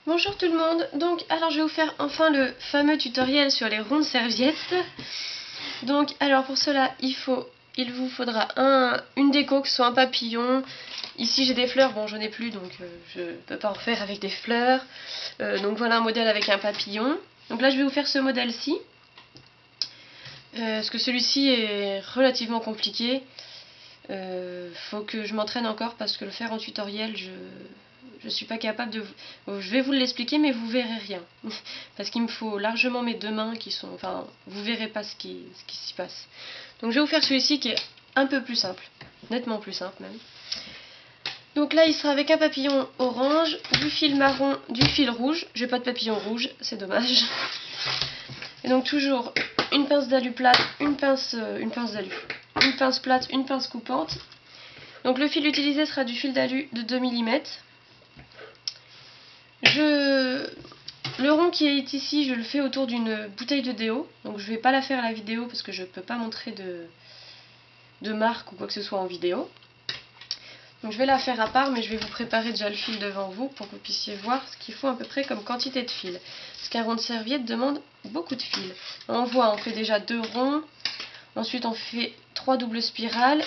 Bonjour tout le monde, donc alors je vais vous faire enfin le fameux tutoriel sur les rondes serviettes. Donc alors pour cela il vous faudra une déco, que ce soit un papillon. Ici j'ai des fleurs, bon j'en ai plus donc je ne peux pas en faire avec des fleurs. Donc voilà un modèle avec un papillon. Donc là je vais vous faire ce modèle-ci. Parce que celui-ci est relativement compliqué. Faut que je m'entraîne encore parce que le faire en tutoriel je suis pas capable de... Je vais vous l'expliquer mais vous verrez rien. Parce qu'il me faut largement mes deux mains qui sont... Enfin, vous verrez pas ce qui s'y passe. Donc je vais vous faire celui-ci qui est un peu plus simple. Nettement plus simple même. Donc là il sera avec un papillon orange, du fil marron, du fil rouge. J'ai pas de papillon rouge, c'est dommage. Et donc toujours une pince d'alu plate, une pince plate, une pince coupante. Donc le fil utilisé sera du fil d'alu de 2 mm. Le rond qui est ici, je le fais autour d'une bouteille de déo. Donc je ne vais pas la faire à la vidéo parce que je ne peux pas montrer de marque ou quoi que ce soit en vidéo. Donc je vais la faire à part, mais je vais vous préparer déjà le fil devant vous pour que vous puissiez voir ce qu'il faut à peu près comme quantité de fil. Parce qu'un rond de serviette demande beaucoup de fil. On voit, on fait déjà 2 ronds. Ensuite on fait 3 doubles spirales.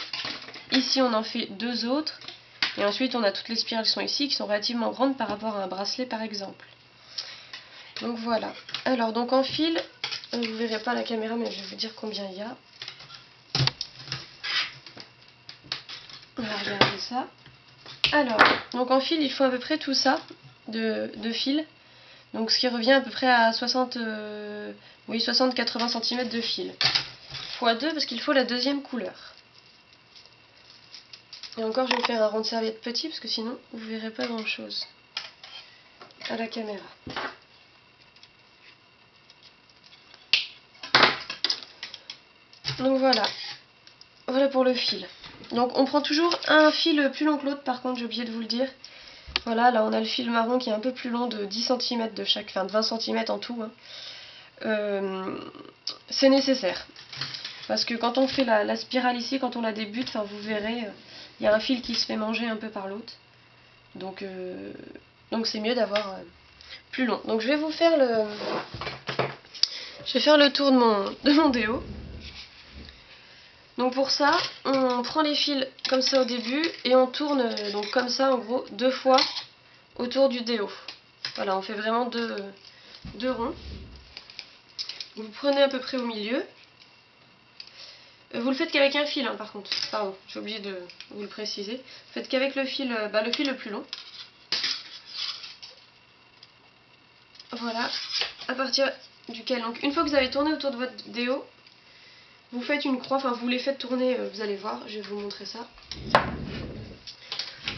Ici on en fait 2 autres. Et ensuite on a toutes les spirales qui sont ici, qui sont relativement grandes par rapport à un bracelet par exemple. Donc voilà. Alors donc en fil, vous ne verrez pas la caméra mais je vais vous dire combien il y a. On va regarder ça. Alors, donc en fil il faut à peu près tout ça de fil. Donc ce qui revient à peu près à 60-80 cm de fil. x2 parce qu'il faut la deuxième couleur. Et encore je vais faire un rond de serviette petit parce que sinon vous verrez pas grand chose à la caméra. Donc voilà pour le fil. Donc on prend toujours un fil plus long que l'autre, par contre j'ai oublié de vous le dire. Voilà, là on a le fil marron qui est un peu plus long de 10 cm de chaque, enfin de 20 cm en tout. C'est nécessaire. Parce que quand on fait la spirale ici, quand on la débute, vous verrez, il y a un fil qui se fait manger un peu par l'autre. Donc c'est mieux d'avoir plus long. Donc je vais vous faire le tour de mon déo. Donc pour ça, on prend les fils comme ça au début et on tourne donc comme ça en gros 2 fois autour du déo. Voilà, on fait vraiment deux ronds. Vous prenez à peu près au milieu. Vous le faites qu'avec un fil par contre. Pardon, j'ai oublié de vous le préciser. Vous faites qu'avec le fil le plus long. Voilà, à partir duquel, donc une fois que vous avez tourné autour de votre déo, vous faites une croix, vous les faites tourner, vous allez voir, je vais vous montrer ça.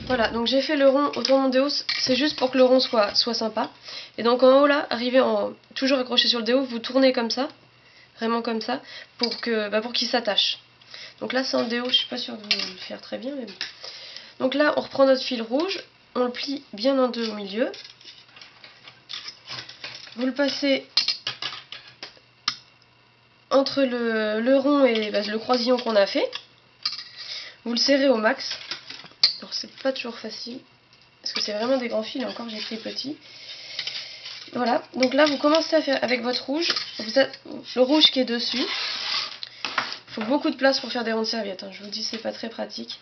Voilà, donc j'ai fait le rond autour de mon déo, c'est juste pour que le rond soit sympa. Et donc en haut là, toujours accroché sur le déo, vous tournez comme ça, vraiment comme ça, pour qu'il s'attache. Donc là c'est en déo, je suis pas sûre de vous le faire très bien, mais bon. Donc là on reprend notre fil rouge, on le plie bien en deux au milieu. Vous le passez entre le rond et le croisillon qu'on a fait. Vous le serrez au max. Alors c'est pas toujours facile, parce que c'est vraiment des grands fils, et encore j'ai pris petit. Voilà, donc là vous commencez à faire avec votre rouge, le rouge qui est dessus. Il faut beaucoup de place pour faire des ronds de serviette, je vous dis c'est pas très pratique.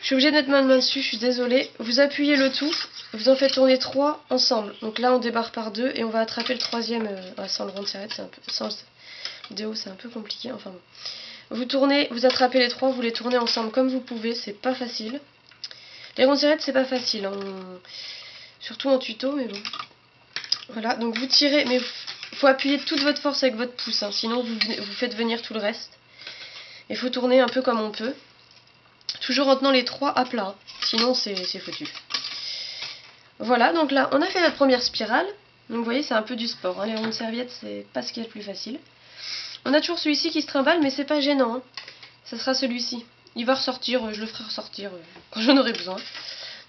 Je suis obligée de mettre ma main dessus, je suis désolée. Vous appuyez le tout, vous en faites tourner 3 ensemble. Donc là on débarre par 2 et on va attraper le troisième sans le rond de serviette, sans le déo c'est un peu compliqué, enfin bon. Vous tournez, vous attrapez les 3, vous les tournez ensemble comme vous pouvez, c'est pas facile. Les ronds de serviette c'est pas facile, surtout en tuto, mais bon. Voilà, donc vous tirez, mais il faut appuyer toute votre force avec votre pouce, sinon vous faites venir tout le reste. Il faut tourner un peu comme on peut. Toujours en tenant les 3 à plat, sinon c'est foutu. Voilà, donc là on a fait notre première spirale. Donc vous voyez c'est un peu du sport, les ronds de serviette c'est pas ce qui est le plus facile. On a toujours celui-ci qui se trimballe mais c'est pas gênant, ça sera celui-ci. Il va ressortir, je le ferai ressortir quand j'en aurai besoin.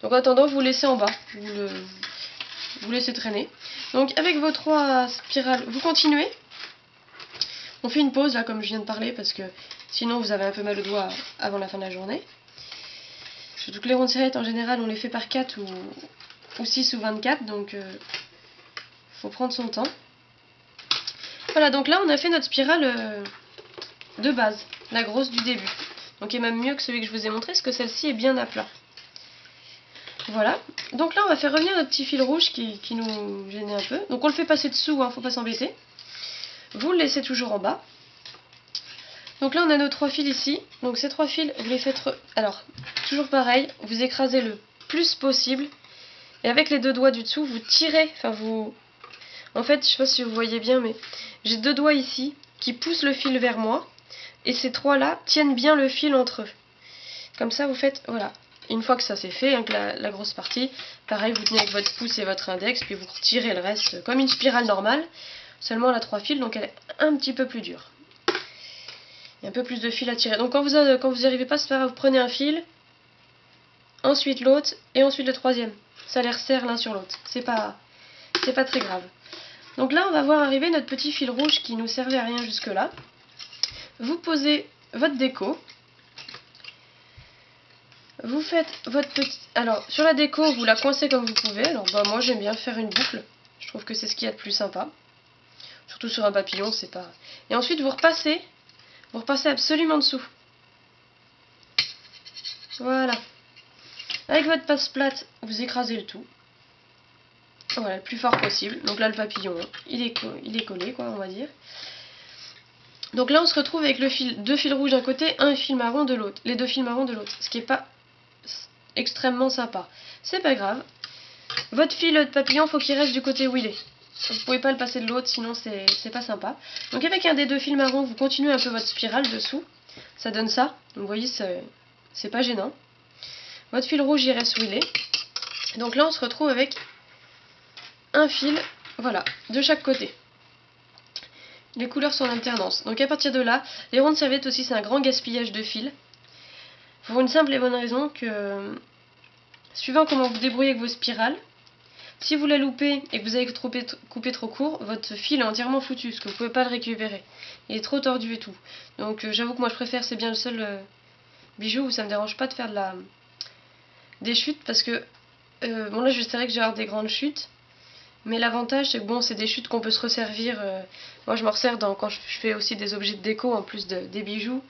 Donc en attendant vous laissez en bas, vous laissez traîner. Donc avec vos 3 spirales vous continuez. On fait une pause là comme je viens de parler parce que sinon vous avez un peu mal au doigt avant la fin de la journée. Surtout que les ronds de serviette en général on les fait par 4 ou 6 ou 24, donc faut prendre son temps. Voilà, donc là on a fait notre spirale de base, la grosse du début. Donc elle est même mieux que celui que je vous ai montré, parce que celle-ci est bien à plat. Voilà, donc là on va faire revenir notre petit fil rouge qui nous gênait un peu. Donc on le fait passer dessous, hein, faut pas s'embêter. Vous le laissez toujours en bas. Donc là on a nos 3 fils ici. Donc ces 3 fils, vous les faites... Alors, toujours pareil, vous écrasez le plus possible. Et avec les 2 doigts du dessous, vous tirez, enfin vous... En fait, je sais pas si vous voyez bien, mais j'ai 2 doigts ici qui poussent le fil vers moi. Et ces 3 là tiennent bien le fil entre eux. Comme ça vous faites, voilà. Une fois que ça c'est fait, avec la grosse partie, pareil, vous tenez avec votre pouce et votre index, puis vous retirez le reste comme une spirale normale. Seulement elle a 3 fils, donc elle est un petit peu plus dure. Il y a un peu plus de fil à tirer. Donc quand vous n'y arrivez pas, c'est pas grave, vous prenez un fil, ensuite l'autre, et ensuite le troisième. Ça les resserre l'un sur l'autre. C'est pas très grave. Donc là, on va voir arriver notre petit fil rouge qui nous servait à rien jusque là. Vous posez votre déco. Vous faites votre petit... Alors, sur la déco, vous la coincez comme vous pouvez. Alors, bah, moi, j'aime bien faire une boucle. Je trouve que c'est ce qu'il y a de plus sympa. Surtout sur un papillon, c'est pas... Et ensuite, vous repassez absolument dessous. Voilà. Avec votre passe-plate, vous écrasez le tout. Voilà, le plus fort possible. Donc là, le papillon, il est collé, quoi, on va dire. Donc là, on se retrouve avec 2 fils rouges d'un côté, un fil marron de l'autre. Les 2 fils marrons de l'autre. Ce qui est pas extrêmement sympa. C'est pas grave. Votre fil de papillon, faut qu'il reste du côté où il est. Vous pouvez pas le passer de l'autre, sinon c'est pas sympa. Donc avec un des 2 fils marrons, vous continuez un peu votre spirale dessous. Ça donne ça. Donc vous voyez, c'est pas gênant. Votre fil rouge, il reste où il est. Donc là, on se retrouve avec un fil, voilà, de chaque côté. Les couleurs sont en alternance. Donc à partir de là, les rondes serviettes aussi, c'est un grand gaspillage de fil. Pour une simple et bonne raison que, suivant comment vous débrouillez avec vos spirales, si vous la loupez et que vous avez coupé trop court, votre fil est entièrement foutu, parce que vous ne pouvez pas le récupérer. Il est trop tordu et tout. Donc j'avoue que moi je préfère, c'est bien le seul bijou où ça ne me dérange pas de faire des chutes, parce que, bon là c'est vrai que j'ai avoir des grandes chutes, mais l'avantage c'est que bon, c'est des chutes qu'on peut se resservir. Moi je me resserre quand je fais aussi des objets de déco en plus des bijoux.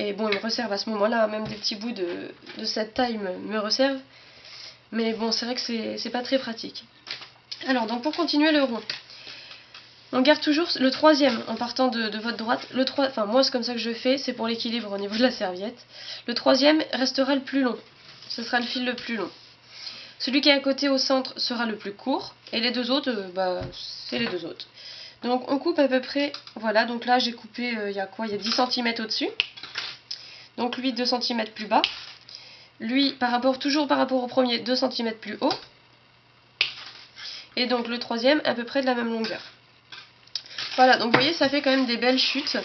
Et bon, ils me resservent à ce moment-là, même des petits bouts de cette taille me resservent. Mais bon, c'est vrai que c'est pas très pratique. Alors, donc pour continuer le rond, on garde toujours le troisième en partant de votre droite. Enfin, moi c'est comme ça que je fais, c'est pour l'équilibre au niveau de la serviette. Le troisième restera le plus long. Ce sera le fil le plus long. Celui qui est à côté au centre sera le plus court. Et les 2 autres, c'est les 2 autres. Donc on coupe à peu près, voilà, donc là j'ai coupé, il y a 10 cm au-dessus. Donc lui 2 cm plus bas. Lui, toujours par rapport au premier, 2 cm plus haut. Et donc le troisième, à peu près de la même longueur. Voilà, donc vous voyez, ça fait quand même des belles chutes.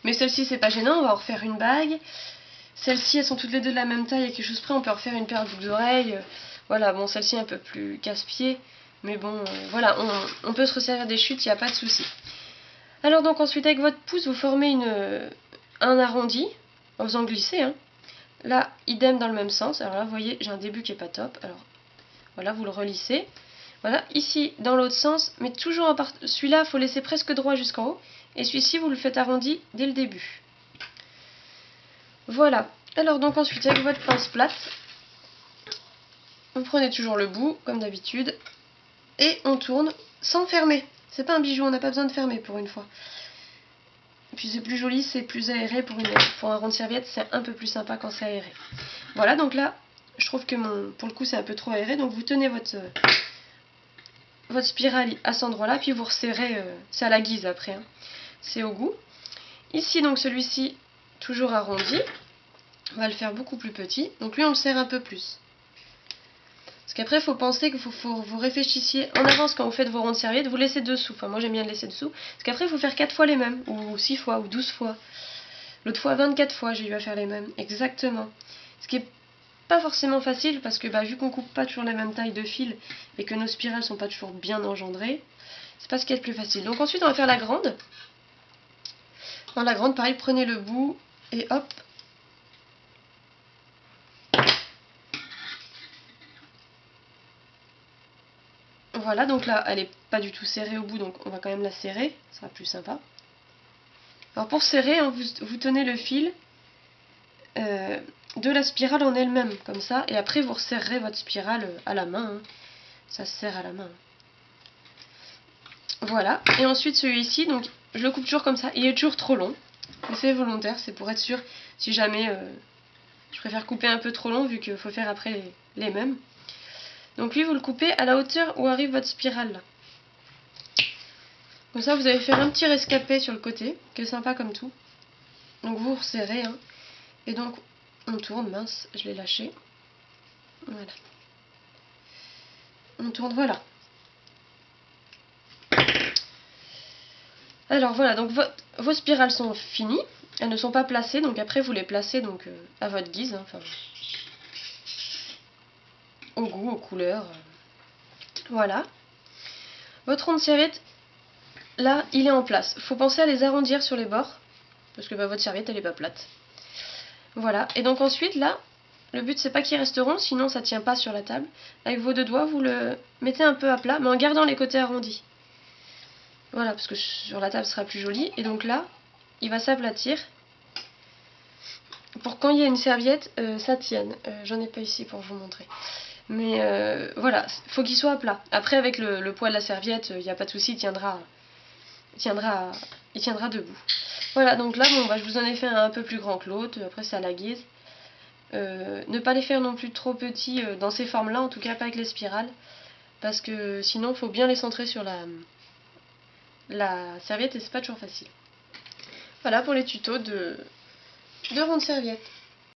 Mais celle-ci, c'est pas gênant, on va en refaire une bague. Celles-ci, elles sont toutes les 2 de la même taille, à quelque chose près, on peut refaire une paire de boucles d'oreilles. Voilà, bon, celle-ci un peu plus casse-pied. Mais bon, voilà, on peut se resservir des chutes, il n'y a pas de souci. Alors donc ensuite, avec votre pouce, vous formez un arrondi, en faisant glisser, hein. Là, idem dans le même sens. Alors là, vous voyez, j'ai un début qui est pas top. Alors, voilà, vous le relissez. Voilà, ici, dans l'autre sens, mais toujours à part... Celui-là, il faut laisser presque droit jusqu'en haut. Et celui-ci, vous le faites arrondi dès le début. Voilà. Alors, donc ensuite, avec votre pince plate, vous prenez toujours le bout, comme d'habitude, et on tourne sans fermer. C'est pas un bijou, on n'a pas besoin de fermer pour une fois. Et puis c'est plus joli, c'est plus aéré pour un rond de serviette, c'est un peu plus sympa quand c'est aéré. Voilà, donc là, je trouve que pour le coup c'est un peu trop aéré, donc vous tenez votre spirale à cet endroit-là, puis vous resserrez, c'est à la guise après, hein. C'est au goût. Ici, donc celui-ci, toujours arrondi, on va le faire beaucoup plus petit, donc lui on le serre un peu plus. Parce qu'après, il faut penser que vous réfléchissiez en avance quand vous faites vos ronds de serviette, vous laissez dessous. Enfin, moi j'aime bien le laisser dessous. Parce qu'après, il faut faire 4 fois les mêmes, ou 6 fois, ou 12 fois. L'autre fois, 24 fois, j'ai eu à faire les mêmes. Exactement. Ce qui est pas forcément facile, parce que vu qu'on coupe pas toujours la même taille de fil, et que nos spirales sont pas toujours bien engendrées, c'est pas ce qui est le plus facile. Donc ensuite, on va faire la grande. Dans la grande, pareil, prenez le bout, et hop. Voilà, donc là, elle est pas du tout serrée au bout, donc on va quand même la serrer, ça sera plus sympa. Alors pour serrer, hein, vous tenez le fil de la spirale en elle-même, comme ça, et après vous resserrerez votre spirale à la main. Hein. Ça se serre à la main. Voilà, et ensuite celui-ci, donc je le coupe toujours comme ça, il est toujours trop long. Mais c'est volontaire, c'est pour être sûr, si jamais je préfère couper un peu trop long vu qu'il faut faire après les mêmes. Donc lui vous le coupez à la hauteur où arrive votre spirale là. Comme ça vous allez faire un petit rescapé sur le côté, qui est sympa comme tout. Donc vous resserrez, hein. Et donc on tourne, mince, je l'ai lâché. Voilà. On tourne, voilà. Alors voilà, donc vos spirales sont finies, elles ne sont pas placées, donc après vous les placez donc à votre guise, hein, enfin, au goût, aux couleurs. Voilà. Votre rond de serviette, là, il est en place. Faut penser à les arrondir sur les bords, parce que votre serviette elle est pas plate. Voilà, et donc ensuite là, le but c'est pas qu'il reste rond, sinon ça tient pas sur la table. Avec vos deux doigts, vous le mettez un peu à plat, mais en gardant les côtés arrondis. Voilà, parce que sur la table ce sera plus joli. Et donc là, il va s'aplatir. Pour quand il y a une serviette, ça tienne. J'en ai pas ici pour vous montrer. Mais voilà, faut qu'il soit à plat. Après avec le poids de la serviette, il n'y a pas de souci, il tiendra debout. Voilà, donc là, bon, bah, je vous en ai fait un peu plus grand que l'autre. Après c'est à la guise. Ne pas les faire non plus trop petits dans ces formes-là, en tout cas pas avec les spirales. Parce que sinon, il faut bien les centrer sur la serviette et c'est pas toujours facile. Voilà pour les tutos de ronde serviette.